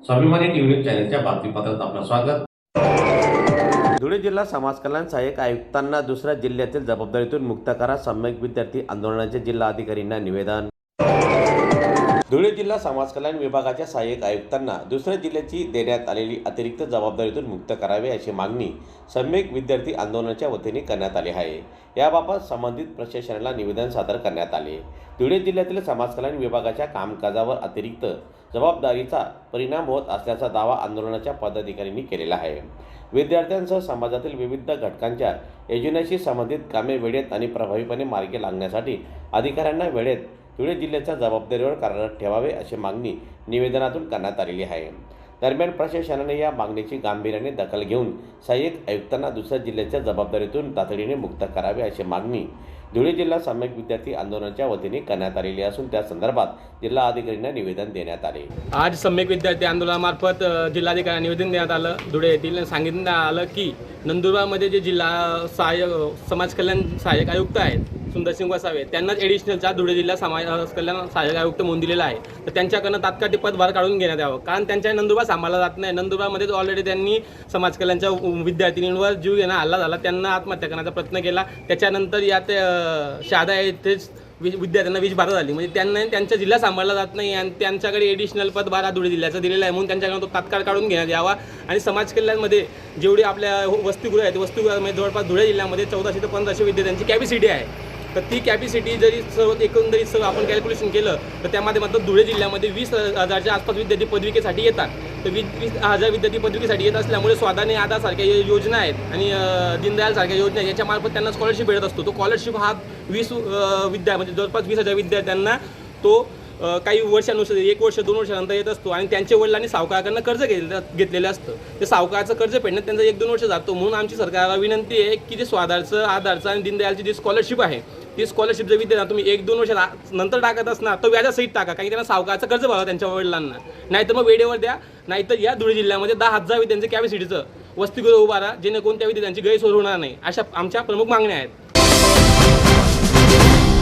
स्वाभिमानी न्यूज चॅनलच्या बातमीपत्रात आपलं स्वागत। धुळे जिल्हा समाज कल्याण सहाय्यक आयुक्तांना दुसऱ्या जिल्ह्यातील जबाबदारीतून मुक्त करा। सम्यक विद्यार्थी आंदोलनाचे जिल्हाधिकाऱ्यांना निवेदन। धुळे जिल्हा समाज कल्याण विभागाच्या सहाय्यक आयुक्तांना दुसऱ्या जिल्ह्याची देण्यात आलेली अतिरिक्त जबाबदारीतून मुक्त करावे अशी मागणी सम्यक विद्यार्थी आंदोलनाच्या वतीने करण्यात आली आहे। याबाबत संबंधित प्रशासनाला निवेदन सादर करण्यात आले। धुळे जिल्ह्यातील समाज कल्याण विभागाच्या कामकाजावर अतिरिक्त जबाबदारीचा परिणाम होत असल्याचा दावा आंदोलनाच्या पदाधिकाऱ्यांनी केलेला आहे। विद्यार्थ्यांसह समाजातील विविध घटकांच्या योजनेशी संबंधित कामे वेळेत आणि प्रभावीपणे मार्गी लागण्यासाठी अधिकाऱ्यांना वेळेत धुळे जिल्ह्याच्या जबाबदारीवर कार्यरत ठेवावे अशी मागणी निवेदनातून करण्यात आलेली आहे। दरम्यान प्रशासनाने या मागणीची गांभीर्याने दखल घेऊन सहाय्यक आयुक्तांना दुसऱ्या जिल्ह्याच्या जबाबदारीतून तातडीने मुक्त करावे अशी मागणी धुळे जिल्हा सम्यक विद्यार्थी आंदोलनाच्या वतीने करण्यात आलेली असून त्या संदर्भात जिल्हाधिकाऱ्यांना निवेदन देण्यात आले। आज सम्यक विद्यार्थी आंदोलनामार्फत जिल्हाधिकाऱ्यांना निवेदन देण्यात आलं। धुळे येथील सांगितलं आलं की नंदुरबारमध्ये जे जिल्हा समाज कल्याण सहाय्यक आयुक्त आहेत सुंदरसिंग वसावे त्यांनाच ॲडिशनलचा धुळे जिल्हा समाज कल्याण सहाय्यक आयुक्त म्हणून दिलेला आहे। तर त्यांच्याकडनं तात्काळ ते पदभार काढून घेण्यात यावं, कारण त्यांच्या नंदुरबार सांभाळला जात नाही। नंदुरबारमध्ये ऑलरेडी त्यांनी समाज कल्याणच्या विद्यार्थिनींवर जीव घेणं हल्ला झाला, त्यांना आत्महत्या करण्याचा प्रयत्न केला। त्याच्यानंतर यात शहादा येथेच विद्यार्थ्यांना विषबाधा झाली, म्हणजे त्यांना त्यांचा जिल्हा सांभाळला जात नाही आणि त्यांच्याकडे ॲडिशनल पदभार हा धुळे जिल्ह्याचा दिलेला आहे, म्हणून त्यांच्याकडून तो तात्काळ काढून घेण्यात यावा। आणि समाज कल्याणमध्ये जेवढी आपल्या वसतिगृह आहेत वसतिगृहामध्ये जवळपास धुळे जिल्ह्यामध्ये 1400 ते 1500 विद्यार्थ्यांची कॅपॅसिटी आहे। तर ती कॅपॅसिटी जरी सर्व एकंदरीत सर्व आपण कॅल्क्युलेशन केलं तर त्यामध्ये मात्र धुळे जिल्ह्यामध्ये 20,000च्या आसपास विद्यार्थी पदविकेसाठी येतात। तर 20,000 विद्यार्थी पदविकेसाठी येत असल्यामुळे स्वादाने आधारसारख्या योजना आहेत आणि दीनदयालसारख्या योजना आहेत, याच्यामार्फत त्यांना स्कॉलरशिप भेटत असतो। तो स्कॉलरशिप हा 20 म्हणजे जवळपास 20,000 विद्यार्थ्यांना तो काही वर्षानुसार 1 वर्ष 2 वर्षानंतर येत असतो आणि त्यांच्या वडिलांनी सावकाराकडनं कर्ज घेतलेलं असतं। ते सावकाराचं कर्ज फेडण्यात त्यांचा 1-2 वर्ष जातो। म्हणून आमची सरकारला विनंती आहे की जे स्वाधारचं आधारचं आणि दीनदयालची जी स्कॉलरशिप आहे ती स्कॉलरशिप जर विद्यार्थ्यांना तुम्ही 1-2 वर्ष नंतर टाकत असणार तर व्याजासहित टाका, कारण त्यांना सावकाराचं कर्ज भरावं त्यांच्या वडिलांना, नाहीतर मग वेळेवर द्या। नाहीतर या धुळे जिल्ह्यामध्ये 10,000 विद्यार्थ्यांच्या कॅपॅसिटीचं वसतिगृह उभारा, जेणेकरून त्या विद्यार्थ्यांची गैरसोय होणार नाही। अशा आमच्या प्रमुख मागण्या आहेत।